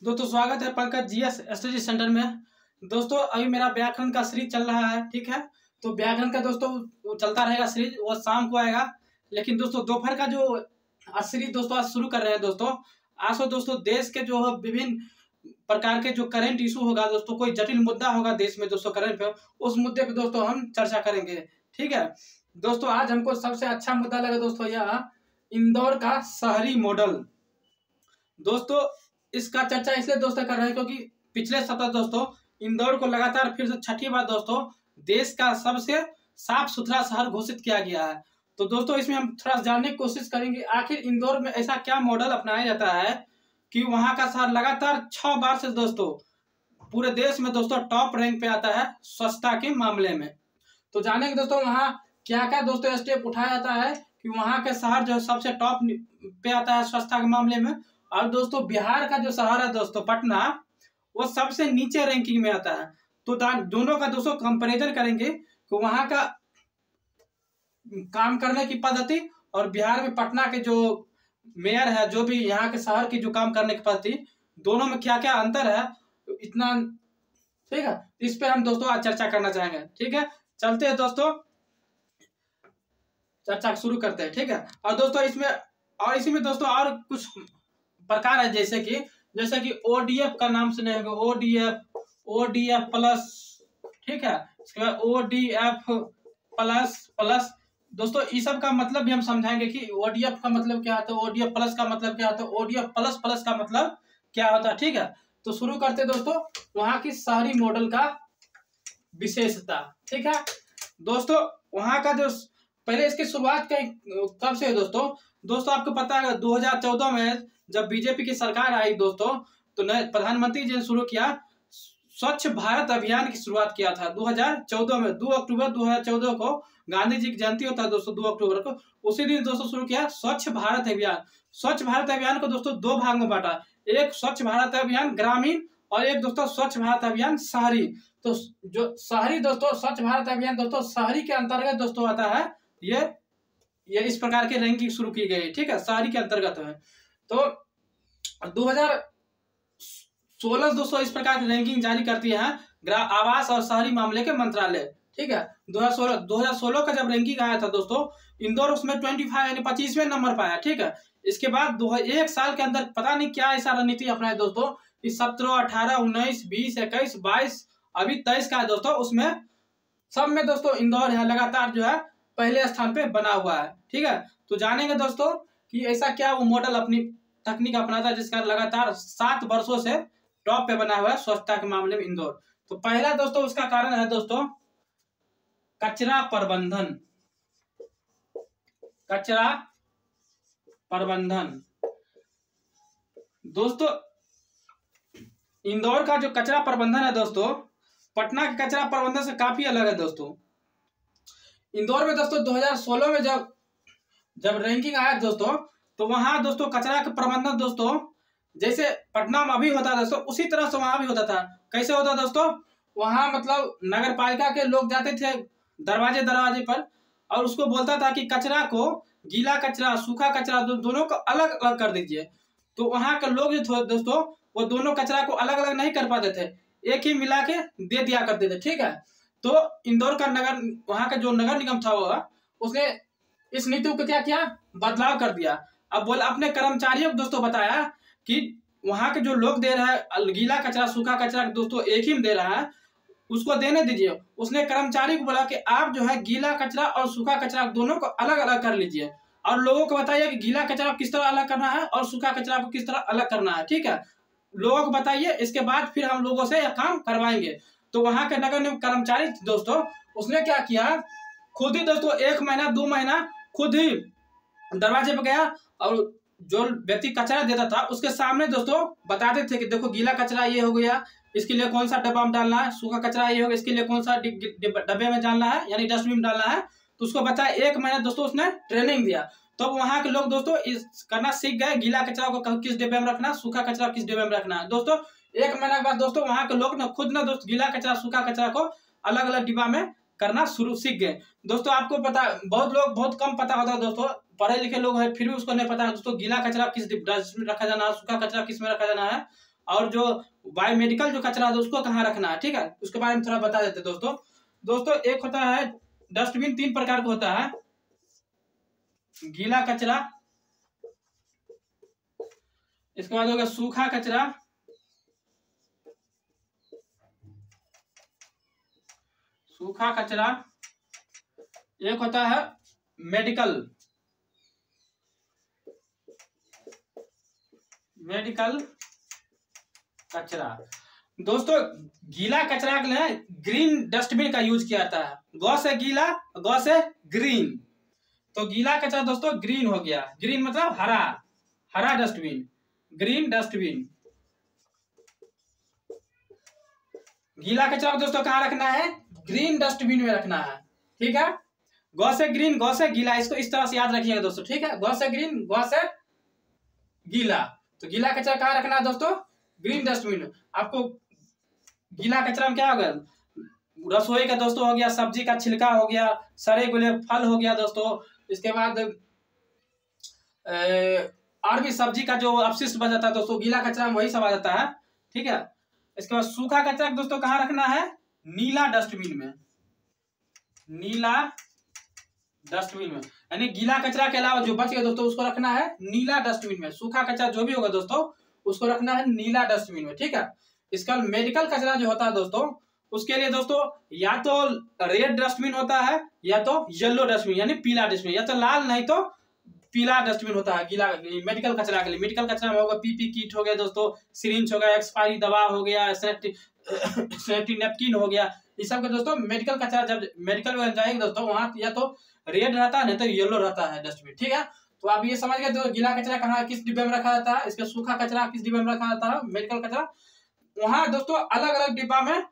दोस्तों स्वागत है पंकज जीएस स्टडी सेंटर में। दोस्तों अभी मेरा व्याकरण का सीरीज चल रहा है, ठीक है। तो व्याकरण का दोस्तों वो चलता रहेगा सीरीज, वो शाम को आएगा। लेकिन दोस्तों दोपहर का जो सीरीज दोस्तों आज शुरू कर रहे हैं दोस्तों। आज तो दोस्तों देश के जो विभिन्न प्रकार के जो करंट इशू होगा दोस्तों, कोई जटिल मुद्दा होगा देश में दोस्तों करंट पे, उस मुद्दे पे दोस्तों हम चर्चा करेंगे, ठीक है। दोस्तों आज हमको सबसे अच्छा मुद्दा लगा दोस्तों यह इंदौर का शहरी मॉडल। दोस्तों इसका चर्चा इसलिए दोस्तों कर रहे हैं क्योंकि पिछले सप्ताह दोस्तों इंदौर को लगातार फिर से छठी बार दोस्तों देश का सबसे साफ सुथरा शहर घोषित किया गया है। तो दोस्तों इसमें हम थोड़ा जानने की कोशिश करेंगे आखिर इंदौर में ऐसा क्या मॉडल अपनाया जाता है कि वहां का शहर लगातार 6 बार से दोस्तों पूरे देश में दोस्तों टॉप रैंक पे आता है स्वच्छता के मामले में। तो जानेंगे दोस्तों वहाँ क्या क्या दोस्तों स्टेप उठाया जाता है कि वहाँ के शहर जो सबसे टॉप पे आता है स्वच्छता के मामले में। और दोस्तों बिहार का जो शहर है दोस्तों पटना, वो सबसे नीचे रैंकिंग में आता है। तो दोनों का दोस्तों कंपैरिजन करेंगे कि वहां का काम करने की पद्धति और बिहार में पटना के जो मेयर है, जो भी यहाँ के शहर की जो काम करने की पद्धति, दोनों में क्या क्या अंतर है, इतना ठीक है। इस पे हम दोस्तों आज चर्चा करना चाहेंगे, ठीक है। चलते हैं दोस्तों, चर्चा शुरू करते हैं, ठीक है। और दोस्तों इसी में दोस्तों और कुछ प्रकार है, जैसे कि ओडीएफ का नाम सुने होंगे, ओडीएफ प्लस, ठीक है। इसके बाद ओडीएफ प्लस दोस्तों इस सब का मतलब भी हम समझाएंगे कि ओडीएफ का मतलब क्या होता है, ओडीएफ प्लस का मतलब क्या होता है, ओडीएफ प्लस का मतलब क्या होता है, ठीक है। तो शुरू करते हैं दोस्तों वहां की शहरी मॉडल का विशेषता, ठीक है। दोस्तों वहां का जो पहले इसकी शुरुआत कब से है दोस्तों आपको पता है 2014 में जब बीजेपी की सरकार आई दोस्तों, तो नए प्रधानमंत्री जी ने शुरू किया स्वच्छ भारत अभियान की शुरुआत किया था 2014 में। 2 अक्टूबर 2014 को गांधी जी की जयंती होता है दोस्तों 2 अक्टूबर को, उसी दिन दोस्तों शुरू किया स्वच्छ भारत अभियान। स्वच्छ भारत अभियान को दोस्तों 2 भाग में बांटा, एक स्वच्छ भारत अभियान ग्रामीण और एक दोस्तों स्वच्छ भारत अभियान शहरी। तो जो शहरी दोस्तों स्वच्छ भारत अभियान दोस्तों शहरी के अंतर्गत दोस्तों आता है। ये इस प्रकार की रैंकिंग शुरू की गई, ठीक है, शहरी के अंतर्गत है। तो 2016 दोस्तों इस प्रकार की रैंकिंग जारी करती है आवास और शहरी मामले के मंत्रालय, ठीक है। 2016 का जब रैंकिंग आया था दोस्तों, इंदौर उसमें 25 यानी 25वें नंबर पाया, ठीक है। इसके बाद 1 साल के अंदर पता नहीं क्या ऐसा रणनीति अपनाए दोस्तों, 17, 18, 19, 20, 21, 22, अभी 23 का है दोस्तों, उसमें सब में दोस्तों इंदौर है लगातार जो है पहले स्थान पे बना हुआ है, ठीक है। तो जानेंगे दोस्तों कि ऐसा क्या वो मॉडल अपनी तकनीक अपनाता है जिसका लगातार 7 वर्षों से टॉप पे बना हुआ है स्वच्छता के मामले में इंदौर। तो पहला दोस्तों उसका कारण है दोस्तों कचरा प्रबंधन। कचरा प्रबंधन दोस्तों इंदौर का जो कचरा प्रबंधन है दोस्तों पटना के कचरा प्रबंधन से काफी अलग है दोस्तों। इंदौर में दोस्तों 2016 में जब रैंकिंग आया दोस्तों, तो वहां दोस्तों कचरा का प्रबंधन दोस्तों जैसे पटना में अभी होता है दोस्तों, उसी तरह से वहां भी होता था। कैसे होता दोस्तों, वहां मतलब नगर पालिका के लोग जाते थे दरवाजे पर और उसको बोलता था कि कचरा को गीला कचरा सूखा कचरा दोनों को अलग अलग कर दीजिए। तो वहां के लोग जो थे दोस्तों वो दोनों कचरा को अलग अलग नहीं कर पाते थे, एक ही मिला के दे दिया करते थे, ठीक है। तो इंदौर का वहां का जो नगर निगम था उसने इस नीति को क्या किया, बदलाव कर दिया। अब बोला अपने कर्मचारियों को दोस्तों बताया कि वहां के जो लोग दे रहा है गीला कचरा सूखा कचरा दोस्तों एक ही में दे रहा है, उसको देने दीजिए। उसने कर्मचारी को बोला कि आप जो है गीला कचरा और सूखा कचरा दोनों को अलग अलग कर लीजिए और लोगों को बताइए कि गीला कचरा को किस तरह अलग करना है और सूखा कचरा को किस तरह अलग करना है, ठीक है। लोगों को बताइए, इसके बाद फिर हम लोगों से यह काम करवाएंगे। तो वहां के नगर निगम कर्मचारी दोस्तों उसने क्या किया, खुद ही दोस्तों 1 महीना 2 महीना खुद ही दरवाजे पे गया और जो व्यक्ति कचरा देता था उसके सामने दोस्तों बताते थे कि देखो गीला कचरा ये हो गया, इसके लिए कौन सा डब्बा में डालना है, सूखा कचरा ये होगा, इसके लिए कौन सा डब्बे में डालना है यानी डस्टबिन में डालना है। तो उसको बताया, 1 महीना दोस्तों उसने ट्रेनिंग दिया। तो वहां के लोग दोस्तों इस करना सीख गए, गीला कचरा को किस डिब्बे में रखना, सूखा कचरा किस डिब्बे में रखना है। दोस्तों 1 महीना के बाद दोस्तों वहां के लोग खुद दोस्तों गीला कचरा सूखा कचरा को अलग अलग डिब्बा में करना सीख गए। दोस्तों आपको पता बहुत कम पता होता है दोस्तों, पढ़े लिखे लोग हैं फिर भी उसको नहीं पता है दोस्तों गीला कचरा किस डस्टबिन में रखा जाना है, सूखा कचरा किस में रखा जाना है। और जो बायोमेडिकल जो कचरा है उसको कहाँ रखना है, ठीक है, उसके बारे में थोड़ा बता देते हैं दोस्तों। दोस्तों एक होता है डस्टबिन, 3 प्रकार का होता है। गीला कचरा, इसके बाद होगा सूखा कचरा, सूखा कचरा, एक होता है मेडिकल, मेडिकल कचरा। दोस्तों गीला कचरा के लिए ग्रीन डस्टबिन का यूज किया जाता है, गौ से गीला, गौ से ग्रीन। तो गीला कचरा दोस्तों ग्रीन हो गया, ग्रीन मतलब हरा, हरा डस्टबिन, ग्रीन डस्टबिन। गीला कचरा को दोस्तों कहाँ रखना है, ग्रीन डस्टबिन में रखना है, ठीक है। गौ से ग्रीन, गौ से गीला, इसको इस तरह से याद रखिएगा दोस्तों, ठीक है। गौ से ग्रीन, गौ से गीला। तो गीला कचरा कहाँ रखना है दोस्तों, ग्रीन डस्टबिन। आपको गीला कचरा में क्या होगा, रसोई का दोस्तों हो गया, सब्जी का छिलका हो गया, सड़े गले फल हो गया दोस्तों, इसके बाद और भी सब्जी का जो अपशिष्ट बच जाता है दोस्तों, गीला कचरा में वही सब आ जाता है, ठीक है। इसके बाद सूखा कचरा दोस्तों कहाँ रखना है, नीला डस्टबिन में, नीला डस्टबिन में। यानी गीला कचरा के अलावा जो बच गया दोस्तों उसको रखना है नीला डस्टबिन में। सूखा कचरा जो भी होगा दोस्तों उसको रखना है नीला डस्टबिन में, ठीक है। इसका मेडिकल कचरा जो होता है दोस्तों उसके लिए दोस्तों या तो रेड डस्टबिन होता है या तो येलो डस्टबिन यानी पीला डस्टबिन, या तो लाल नहीं तो पीला डस्टबिन होता है गीला मेडिकल कचरा के लिए। मेडिकल कचरा में होगा पीपी किट हो गया दोस्तों, सिरिंज हो गया, एक्सपायरी दवा हो गया, सैनिटरी नैपकिन हो गया, ये सब के दोस्तों मेडिकल कचरा जब मेडिकल में जाएंगे दोस्तों वहां या तो रेड रहता है नहीं तो येलो रहता है डस्टबिन, ठीक है। तो आप ये समझ गए तो गीला कचरा कहाँ किस डिब्बे में रखा जाता है, इसका सूखा कचरा किस डिब्बे में रखा जाता है, मेडिकल कचरा वहां दोस्तों अलग अलग डिब्बा में,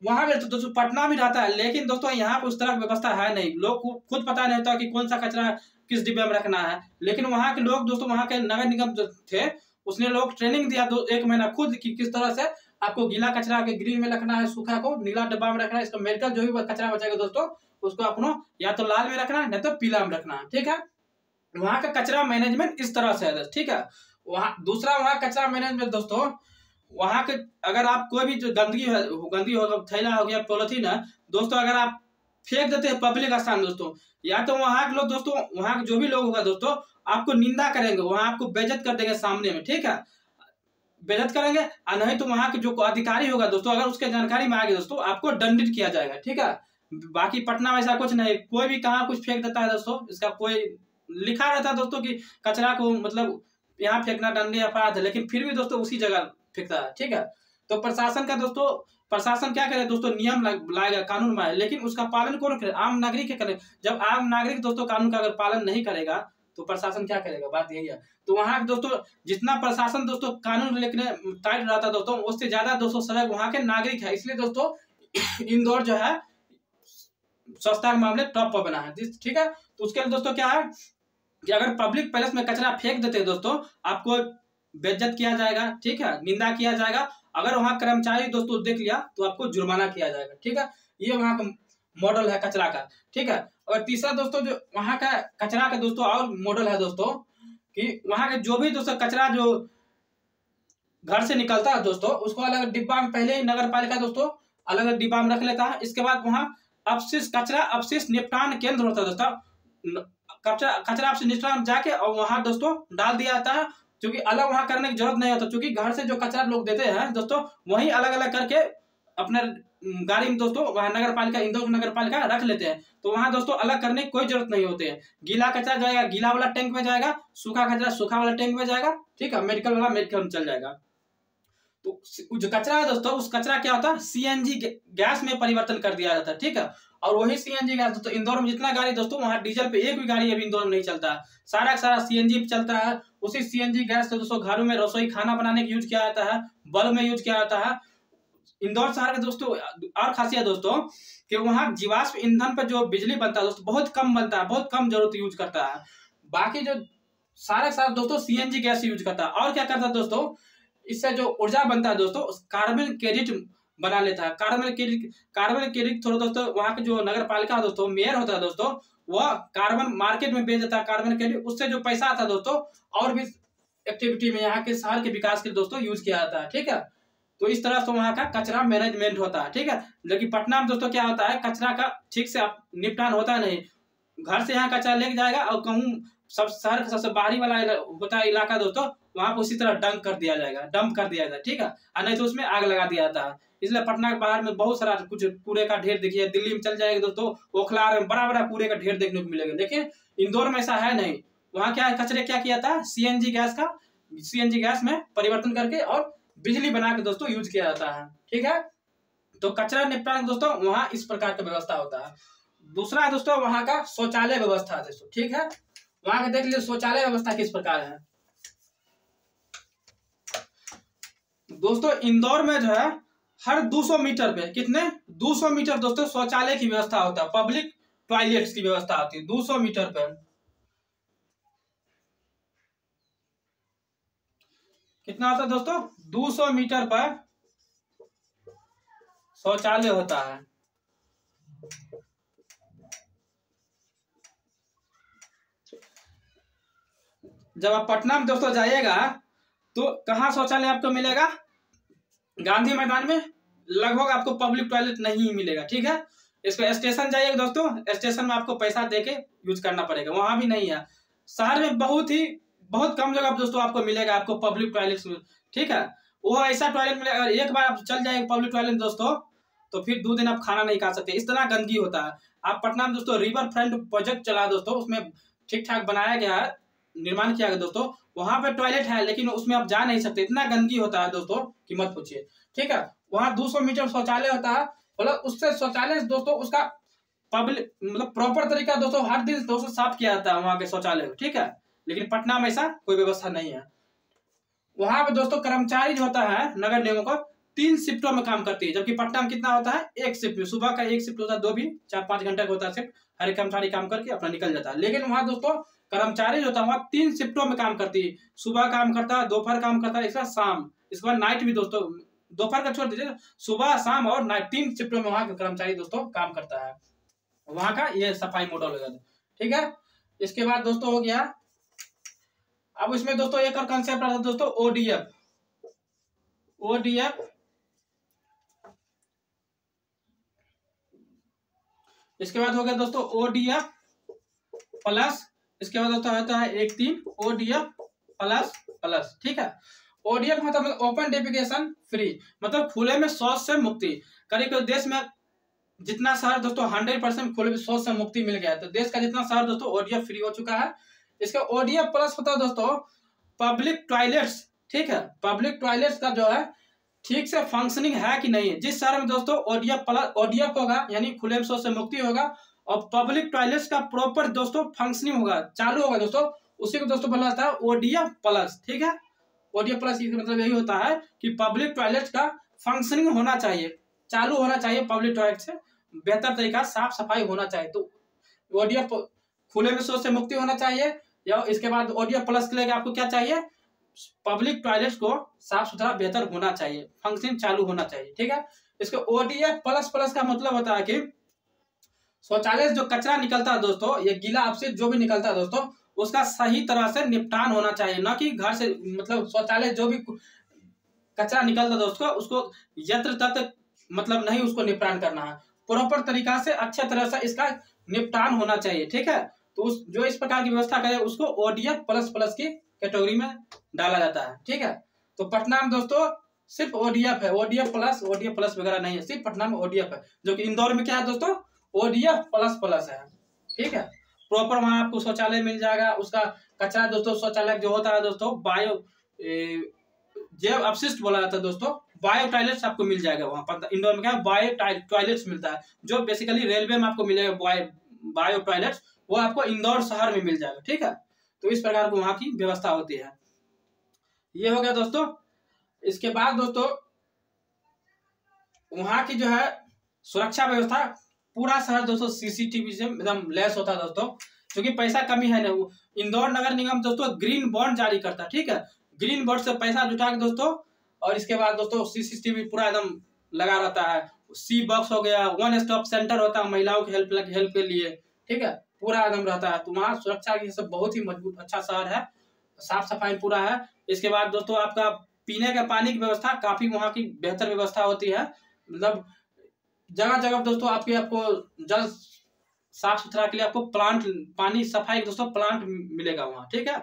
वहां पे दोस्तों पटना भी रहता है, लेकिन दोस्तों यहाँ पे उस तरह की व्यवस्था है नहीं, लोग को खुद पता नहीं होता कि कौन सा कचरा किस डिब्बे में रखना है। लेकिन वहाँ के लोग दोस्तों, वहाँ के नगर निगम जो थे उसने लोग ट्रेनिंग दिया 1 महीना खुद कि किस तरह से आपको गीला कचरा के ग्रीन में रखना है, सूखा को नीला डब्बा में रखना है, इसका मेडिकल जो भी कचरा बचेगा दोस्तों उसको अपनो या तो लाल में रखना है नहीं तो पीला में रखना है, ठीक है। वहाँ का कचरा मैनेजमेंट इस तरह से है, ठीक है। वहाँ दूसरा वहाँ कचरा मैनेजमेंट दोस्तों, वहाँ के अगर आप कोई भी जो गंदगी होगा, थैला हो गया, पॉलिथीन है दोस्तों, अगर आप फेंक देते हैं पब्लिक स्थान दोस्तों, या तो वहाँ के लोग दोस्तों, वहाँ के जो भी लोग होगा दोस्तों आपको निंदा करेंगे, वहाँ आपको बेइज्जत कर देंगे सामने में, ठीक है, बेइज्जत करेंगे। और नहीं तो वहाँ के जो अधिकारी होगा दोस्तों अगर उसके जानकारी में आ गया दोस्तों आपको दंडित किया जाएगा, ठीक है। बाकी पटना में ऐसा कुछ नहीं, कोई भी कहाँ कुछ फेंक देता है दोस्तों, इसका कोई लिखा रहता है दोस्तों कि कचरा को मतलब यहाँ फेंकना दंडनीय अपराध है, लेकिन फिर भी दोस्तों उसी जगह फेंकता है, ठीक है। तो प्रशासन का दोस्तों, प्रशासन क्या करे दोस्तों, नियम लाएगा, कानून बनाए, लेकिन उसका पालन कौन करे, आम नागरिक करे। जब आम नागरिक दोस्तों कानून का अगर पालन नहीं करेगा तो प्रशासन क्या करेगा, बात यही है। तो वहाँ दोस्तों जितना प्रशासन दोस्तों कानून लेकर टाइट रहता है दोस्तों उससे ज्यादा दोस्तों सजग वहाँ के नागरिक है, इसलिए दोस्तों इंदौर जो है स्वच्छता के मामले टॉप पर बना है, ठीक है। तो उसके लिए दोस्तों क्या है कि अगर पब्लिक प्लेस में कचरा फेंक देते हैं दोस्तों आपको बेइज्जत किया जाएगा, ठीक है, निंदा किया जाएगा। अगर वहाँ कर्मचारी दोस्तों देख लिया तो आपको जुर्माना किया जाएगा, ठीक है। ये वहाँ का मॉडल है कचरा का, ठीक है। और तीसरा दोस्तों जो वहाँ का कचरा का दोस्तों और मॉडल है दोस्तों कि वहाँ के जो भी दोस्तों कचरा जो घर से निकलता है दोस्तों उसको अलग डिब्बा में पहले ही नगर पालिका दोस्तों अलग अलग डिब्बा में रख लेता है। इसके बाद वहाँ अपशिष्ट कचरा अपशिष्ट निपटान केंद्र होता है दोस्तों, कचरा अपशिष्ट निपटान जाके और वहाँ दोस्तों डाल दिया जाता है, क्योंकि अलग वहाँ करने की जरूरत नहीं होता, क्योंकि घर से जो कचरा लोग देते हैं दोस्तों वही अलग अलग करके अपने गाड़ी में दोस्तों वहाँ नगर पालिका, इंदौर नगर पालिका रख लेते हैं। तो वहाँ दोस्तों अलग करने की कोई जरूरत नहीं होती है। गीला कचरा जाएगा गीला वाला टैंक में जाएगा, सूखा कचरा सूखा वाला टैंक में जाएगा, ठीक है, मेडिकल वाला मेडिकल में चल जाएगा। तो जो कचरा है दोस्तों उस कचरा क्या होता है सीएनजी गैस में परिवर्तन कर दिया जाता है, ठीक है। और वही सीएनजी गैस दोस्तों इंदौर में जितना गाड़ी दोस्तों वहाँ डीजल पे एक भी गाड़ी अभी इंदौर में नहीं चलता है, सारा का सारा सीएनजी पे चलता है। उसी सीएनजी गैस से दोस्तों घरों में रसोई खाना बनाने के यूज किया जाता है, बल्ब में यूज किया जाता है। इंदौर शहर के दोस्तों और खासियत दोस्तों कि वहाँ जीवाश्म ईंधन पर जो बिजली बनता है दोस्तों बहुत कम बनता है, बहुत कम जरूरत यूज करता है। बाकी जो सारा सारा दोस्तों सीएनजी गैस यूज करता है। और क्या करता है दोस्तों, इससे जो ऊर्जा बनता है दोस्तों कार्बन क्रेडिट बना लेता है। कार्बन क्रेडिट थोड़ा दोस्तों वहाँ के जो नगर पालिका दोस्तों मेयर होता है दोस्तों वह कार्बन मार्केट में बेच देता है कार्बन क्रेडिट, उससे जो पैसा आता है दोस्तों और भी एक्टिविटी में, यहाँ के शहर के विकास के लिए दोस्तों यूज किया जाता है। ठीक है, तो इस तरह से वहाँ का कचरा मैनेजमेंट होता है। ठीक है, लेकिन पटना में दोस्तों क्या होता है, कचरा का ठीक से निपटान होता नहीं। घर से यहाँ कचरा लेके जाएगा और कहूँ सब शहर का सबसे बाहरी वाला होता है इलाका दोस्तों, वहाँ पर उसी तरह डंप कर दिया जाएगा। ठीक है, और नहीं तो उसमें आग लगा दिया जाता है। इसलिए पटना के बाहर में बहुत सारा कुछ कूड़े का ढेर देखिए। दिल्ली में चल जाएगा दोस्तों, ओखला में बड़ा बड़ा कूड़े का ढेर देखने को मिलेगा। देखिए इंदौर में ऐसा है नहीं। वहाँ क्या कचरे क्या किया था, सीएनजी गैस में परिवर्तन करके और बिजली बना के दोस्तों यूज किया जाता है। ठीक है, तो कचरा निपटान दोस्तों वहाँ इस प्रकार का व्यवस्था होता है। दूसरा है दोस्तों वहाँ का शौचालय व्यवस्था दोस्तों। ठीक है, वहाँ का देख लीजिए शौचालय व्यवस्था किस प्रकार है दोस्तों। इंदौर में जो है हर 200 मीटर पे, कितने 200 मीटर दोस्तों शौचालय की व्यवस्था होता है, पब्लिक टॉयलेट्स की व्यवस्था होती है 200 मीटर पर। कितना होता है दोस्तों, 200 मीटर पर शौचालय होता है। जब आप पटना में दोस्तों जाइएगा तो कहाँ शौचालय आपको मिलेगा, गांधी मैदान में लगभग आपको पब्लिक टॉयलेट नहीं मिलेगा। ठीक है, इसको स्टेशन जाइएगा दोस्तों, स्टेशन में आपको पैसा देके यूज करना पड़ेगा, वहां भी नहीं है। शहर में बहुत कम जगह दोस्तों आपको मिलेगा आपको पब्लिक टॉयलेट। ठीक है, वो ऐसा टॉयलेट मिलेगा, अगर एक बार आप चल जाएंगे पब्लिक टॉयलेट दोस्तों तो फिर 2 दिन आप खाना नहीं खा सकते, इस तरह गंदगी होता है। आप पटना में दोस्तों रिवर फ्रंट प्रोजेक्ट चला दोस्तों, उसमें ठीक ठाक बनाया गया है, निर्माण किया गया दोस्तों, वहां पे टॉयलेट है लेकिन उसमें आप जा नहीं सकते, इतना गंदगी होता है दोस्तों कि मत पूछिए। ठीक है, वहां 200 मीटर शौचालय होता है, मतलब उससे शौचालय दोस्तों उसका पब्लिक मतलब प्रॉपर तरीका दोस्तों हर दिन दोस्तों साफ किया जाता है वहां के शौचालय। ठीक है, लेकिन पटना में ऐसा कोई व्यवस्था नहीं है। वहां पे दोस्तों कर्मचारी जो होता है नगर निगम को 3 शिफ्टों में काम करती है, जबकि पटना में कितना होता है, 1 शिफ्ट में। सुबह का 1 शिफ्ट होता है, 2 भी 4-5 घंटे का होता है शिफ्ट, हर एक कर्मचारी काम करके अपना निकल जाता है। लेकिन वहां दोस्तों कर्मचारी जो होता है वहां 3 शिफ्टों में काम करती है, सुबह काम करता है, दोपहर काम करता है, इसका शाम, इसके बाद नाइट भी दोस्तों, दोपहर का छोड़ दीजिए, सुबह शाम और नाइट 3 शिफ्टों में वहां का कर्मचारी दोस्तों काम करता है। वहां का ये सफाई मॉडल हो गया। ठीक है, इसके बाद दोस्तों हो गया, अब इसमें दोस्तों एक और कंसेप्ट आता है दोस्तों ओडीएफ। इसके बाद हो गया दोस्तों ओडीएफ प्लस, इसके बाद होता है 1-3 ओडीएफ प्लस। ठीक है, ओडीएफ मतलब ओपन डेफिकेशन फ्री, मतलब खुले में शौच से मुक्ति। करीब देश में जितना शहर दोस्तों 100% खुले में शौच से मुक्ति मिल गया है, तो देश का जितना शहर दोस्तों ओडीएफ फ्री हो चुका है। इसका ओडीएफ प्लस होता है दोस्तों पब्लिक टॉयलेट्स। ठीक है, पब्लिक टॉयलेट्स का जो है ठीक से फंक्शनिंग है कि नहीं है। जिस शहर में दोस्तों ओडीएफ होगा यानी खुले में शौच से मुक्ति होगा और पब्लिक टॉयलेट्स का प्रॉपर दोस्तों फंक्शनिंग होगा, चालू होगा दोस्तों, उसी को दोस्तों बोला जाता है ओडीएफ प्लस। ठीक है, ओडीएफ प्लस का मतलब यही होता है कि पब्लिक टॉयलेट का फंक्शनिंग होना चाहिए, चालू होना चाहिए, पब्लिक टॉयलेट से बेहतर तरीका साफ सफाई होना चाहिए। तो ओडीएफ खुले में शौच से मुक्ति होना चाहिए, या इसके बाद ओडीएफ प्लस के लिए आपको क्या चाहिए, पब्लिक टॉयलेट को साफ सुथरा बेहतर होना चाहिए, फंक्शन चालू होना चाहिए। ठीक है, इसको ओडीएफ प्लस का मतलब होता है कि शौचालय से जो कचरा निकलता है दोस्तों, ये गीला अपशिष्ट जो भी निकलता है दोस्तों, उसका सही तरह से निपटान होना चाहिए, ना कि घर से मतलब शौचालय जो भी कचरा निकलता है दोस्तों उसको यत्र तत्र मतलब नहीं उसको निपटान करना है, प्रॉपर तरीका से अच्छे तरह से इसका निपटान होना चाहिए। ठीक है, तो जो इस प्रकार की व्यवस्था करे उसको ओडीएफ प्लस की कैटेगरी में डाला जाता है। ठीक है, तो पटना में दोस्तों सिर्फ ओडीएफ है, ओडीएफ प्लस वगैरह नहीं है, सिर्फ पटना में ओडीएफ है, जो कि इंदौर में क्या है दोस्तों ओडीएफ प्लस है। ठीक है, प्रॉपर वहां आपको शौचालय मिल जाएगा, उसका कचरा दोस्तों शौचालय जो होता है दोस्तों जैव अपशिष्ट बोला जाता है दोस्तों, बायो टॉयलेट्स आपको मिल जाएगा वहां पर। इंदौर में क्या है बायो टॉयलेट्स मिलता है, जो बेसिकली रेलवे में आपको मिलेगा बायो टॉयलेट्स, वो आपको इंदौर शहर में मिल जाएगा। ठीक है, तो इस प्रकार की वहां की व्यवस्था होती है। ये हो गया दोस्तों। इसके बाद दोस्तों वहां की जो है सुरक्षा व्यवस्था, पूरा शहर दोस्तों सीसीटीवी से एकदम लैस होता है दोस्तों, क्योंकि पैसा कमी है ना। इंदौर नगर निगम दोस्तों ग्रीन बॉन्ड जारी करता है। ठीक है, ग्रीन बॉन्ड से पैसा जुटा के दोस्तों, और इसके बाद दोस्तों सीसीटीवी पूरा एकदम लगा रहता है। सी बॉक्स हो गया, 1 स्टॉप सेंटर होता है महिलाओं की हेल्प के लिए। ठीक है, पूरा एकदम रहता है, तो वहाँ सुरक्षा की सब बहुत ही मजबूत अच्छा शहर है, साफ सफाई पूरा है, इसके बाद दोस्तों आपका पीने के पानी की व्यवस्था काफी वहाँ की बेहतर व्यवस्था होती है। मतलब जगह जगह दोस्तों आपको जल साफ सुथरा के लिए आपको प्लांट, पानी सफाई दोस्तों प्लांट मिलेगा वहाँ, ठीक है।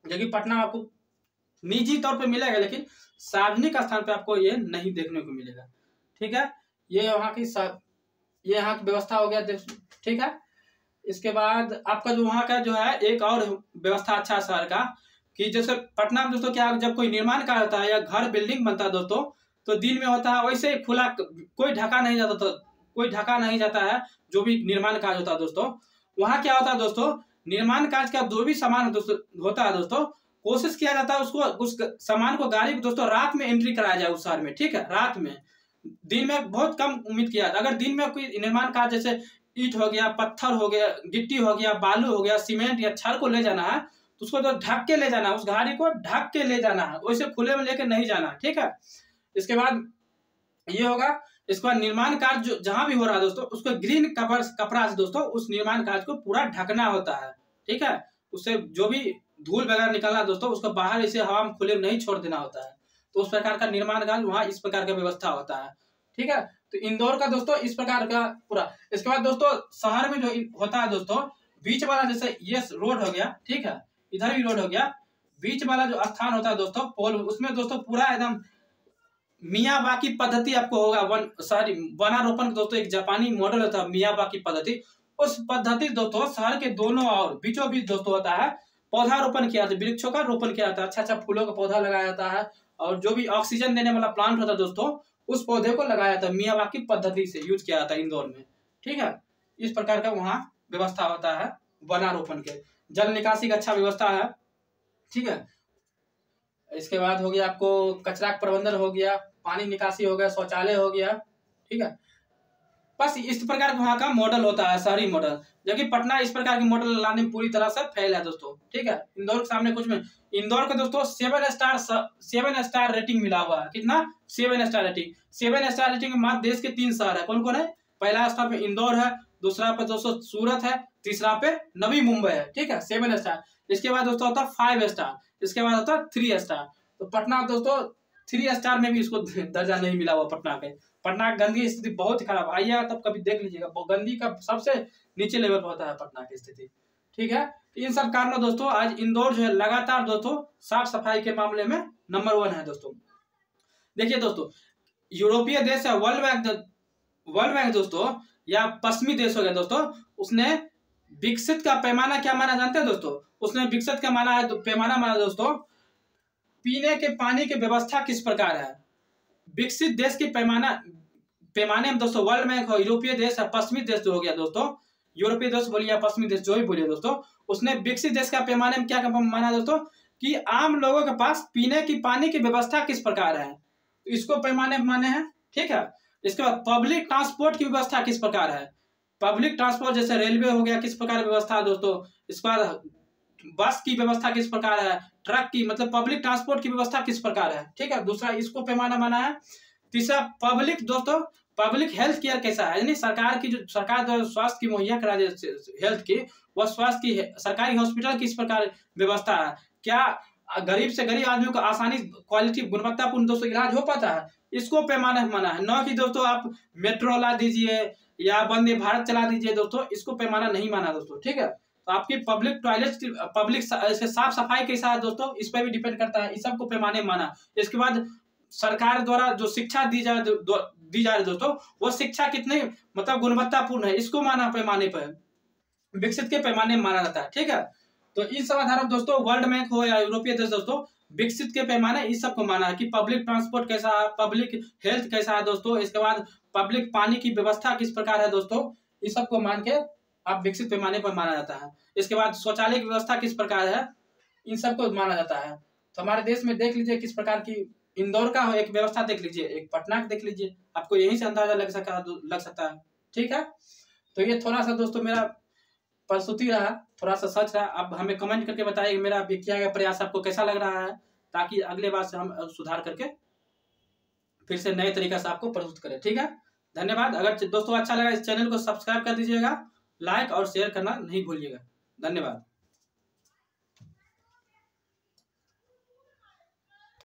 जो कि पटना आपको निजी तौर पे मिलेगा, लेकिन सार्वजनिक स्थान पे आपको ये नहीं देखने को मिलेगा, ठीक है। ये यहाँ की व्यवस्था हो गया, ठीक है। इसके बाद आपका जो वहाँ का जो है एक और व्यवस्था अच्छा है शहर का, कि जैसे पटना में दोस्तों क्या जब कोई निर्माण कार्य होता है या घर बिल्डिंग बनता है दोस्तों, तो दिन में होता है, वैसे खुला कोई ढका नहीं जाता, तो कोई ढका नहीं जाता है जो भी निर्माण कार्य होता है दोस्तों। वहाँ क्या होता है दोस्तों, निर्माण कार्य का जो भी सामान दोस्तों होता है दोस्तों, कोशिश किया जाता है उसको, उस सामान को, गाड़ी को दोस्तों रात में एंट्री कराया जाए उस शहर में, ठीक है, रात में। दिन में बहुत कम उम्मीद किया जाता है। अगर दिन में कोई निर्माण कार्य जैसे ईंट हो गया, पत्थर हो गया, गिट्टी हो गया, बालू हो गया, सीमेंट या छड़ को ले जाना है, तो उसको तो ढक के ले जाना है, उस गाड़ी को ढक के ले जाना है, वैसे खुले में लेके नहीं जाना, ठीक है। इसके बाद ये होगा, इसके बाद निर्माण कार्य जो जहां भी हो रहा है दोस्तों, उसको ग्रीन कपड़ा से दोस्तों उस निर्माण कार्य को पूरा ढकना होता है, ठीक है। उससे जो भी धूल वगैरह निकलना दोस्तों, उसको बाहर इसे हवा में खुले में नहीं छोड़ देना होता है। तो उस प्रकार का निर्माण कार्य वहाँ इस प्रकार का व्यवस्था होता है, ठीक है। तो इंदौर का दोस्तों इस प्रकार का पूरा। इसके बाद दोस्तों शहर में जो होता है दोस्तों, बीच वाला जैसे ये रोड हो गया, ठीक है, इधर भी रोड हो गया, बीच वाला जो स्थान होता है दोस्तों पोल, उसमें दोस्तों पूरा एकदम मियावाकी पद्धति आपको होगा। वनारोपण दोस्तों एक जापानी मॉडल होता है मियावाकी पद्धति, उस पद्धति दोस्तों शहर के दोनों और बीचों बीच दोस्तों होता है पौधारोपण किया जाता है, वृक्षों का रोपण किया जाता है, अच्छा अच्छा फूलों का पौधा लगाया जाता है, और जो भी ऑक्सीजन देने वाला प्लांट होता है दोस्तों, उस पौधे को लगाया जाता है, मियावाकी पद्धति से यूज किया जाता है इंदौर में, ठीक है। इस प्रकार का वहाँ व्यवस्था होता है वनारोपण के। जल निकासी का अच्छा व्यवस्था है, ठीक है। इसके बाद हो गया आपको कचरा प्रबंधन हो गया, पानी निकासी हो गया, शौचालय हो गया, ठीक है। बस इस प्रकार का वहाँ का मॉडल होता है, शहरी मॉडल, जबकि पटना इस प्रकार के मॉडल लाने में पूरी तरह से फेल है दोस्तों, ठीक है। इंदौर के सामने कुछ में, इंदौर का दोस्तों 7 स्टार रेटिंग मिला हुआ है। कितना? 7 स्टार रेटिंग। 7 स्टार रेटिंग में मात्र देश के 3 शहर है। कौन कौन है? पहला स्थान पे इंदौर है, दूसरा पे दोस्तों सूरत है, तीसरा पे नवी मुंबई है, ठीक है, 7 स्टार। इसके बाद दोस्तों होता है 5 स्टार, इसके बाद होता है 3 स्टार। तो पटना दोस्तों 3 स्टार में भी इसको दर्जा नहीं मिला हुआ पटना के। पटना की गंदगी स्थिति बहुत ही खराब, आइए तब कभी देख लीजिएगा, गंदगी का सबसे नीचे लेवल पर होता है पटना की स्थिति, ठीक है। इन सब कारणों दोस्तों आज इंदौर जो है लगातार दोस्तों साफ सफाई के मामले में नंबर 1 है दोस्तों। देखिए दोस्तों, यूरोपीय देश है वर्ल्ड बैंक दोस्तों, या पश्चिमी देश हो गया दोस्तों, उसने विकसित का पैमाना क्या माना जानते हैं दोस्तों? उसने विकसित का माना है, पैमाना माना दोस्तों, पीने के पानी की व्यवस्था किस प्रकार है। विकसित देश के पैमाने में दोस्तों वर्ल्ड बैंक हो, यूरोपीय देश है, पश्चिमी देश जो हो गया दोस्तों, यूरोपीय देश बोलिए या पश्चिमी देश जो भी बोलिए दोस्तों, उसने विकसित देश का पैमाने में क्या माना दोस्तों, कि आम लोगों के पास पीने की पानी की व्यवस्था किस प्रकार है, इसको पैमाने में माने हैं, ठीक है। इसके बाद पब्लिक ट्रांसपोर्ट की व्यवस्था किस प्रकार है, पब्लिक ट्रांसपोर्ट जैसे रेलवे हो गया किस प्रकार की व्यवस्था है दोस्तों, इसके बाद बस की व्यवस्था किस प्रकार है, ट्रक की, मतलब पब्लिक ट्रांसपोर्ट की व्यवस्था किस प्रकार है, ठीक है, दूसरा इसको पैमाना माना है। तीसरा पब्लिक दोस्तों, पब्लिक हेल्थ केयर कैसा है, यानी सरकार द्वारा स्वास्थ्य की मुहैया करा हेल्थ की, वह स्वास्थ्य की सरकारी हॉस्पिटल किस प्रकार व्यवस्था है, क्या गरीब से गरीब आदमी को आसानी क्वालिटी गुणवत्तापूर्ण दोस्तों इलाज हो पाता है, इसको पैमाना माना है। न कि दोस्तों आप मेट्रो ला दीजिए या वंदे भारत चला दीजिए दोस्तों, इसको पैमाना नहीं माना दोस्तों, ठीक है। तो आपकी पब्लिक टॉयलेट पब्लिक साफ सफाई के साथ दोस्तों इस पर भी डिपेंड करता है, इस सबको पैमाने माना। इसके बाद सरकार द्वारा जो शिक्षा दी जा रही दोस्तों, वो शिक्षा कितनी मतलब गुणवत्तापूर्ण है, इसको माना पैमाने पर, विकसित के पैमाने में माना जाता है, ठीक है। तो इन सब आधारों दोस्तों वर्ल्ड बैंक हो या यूरोपीय देश दोस्तों, विकसित के पैमाने इस सब को माना है कि पब्लिक ट्रांसपोर्ट कैसा है, पब्लिक हेल्थ कैसा है दोस्तों, इसके बाद पब्लिक पानी की व्यवस्था किस प्रकार है दोस्तों, इस सब को मान के आप विकसित पैमाने पर माना जाता है। इसके बाद शौचालय की व्यवस्था किस प्रकार है, इन सब को माना जाता है। तो हमारे देश में देख लीजिए किस प्रकार की इंदौर का एक व्यवस्था देख लीजिए, एक पटना का देख लीजिए, आपको यहीं से अंदाजा लग सकता है, ठीक है। तो ये थोड़ा सा दोस्तों मेरा प्रस्तुति रहा, थोड़ा सा सच रहा। आप हमें कमेंट करके बताइए मेरा किया गया प्रयास आपको कैसा लग रहा है, ताकि अगले बार से हम सुधार करके फिर से नए तरीके से आपको प्रस्तुत करें, ठीक है। धन्यवाद। अगर दोस्तों अच्छा लगा इस चैनल को सब्सक्राइब कर दीजिएगा, लाइक और शेयर करना नहीं भूलिएगा। धन्यवाद।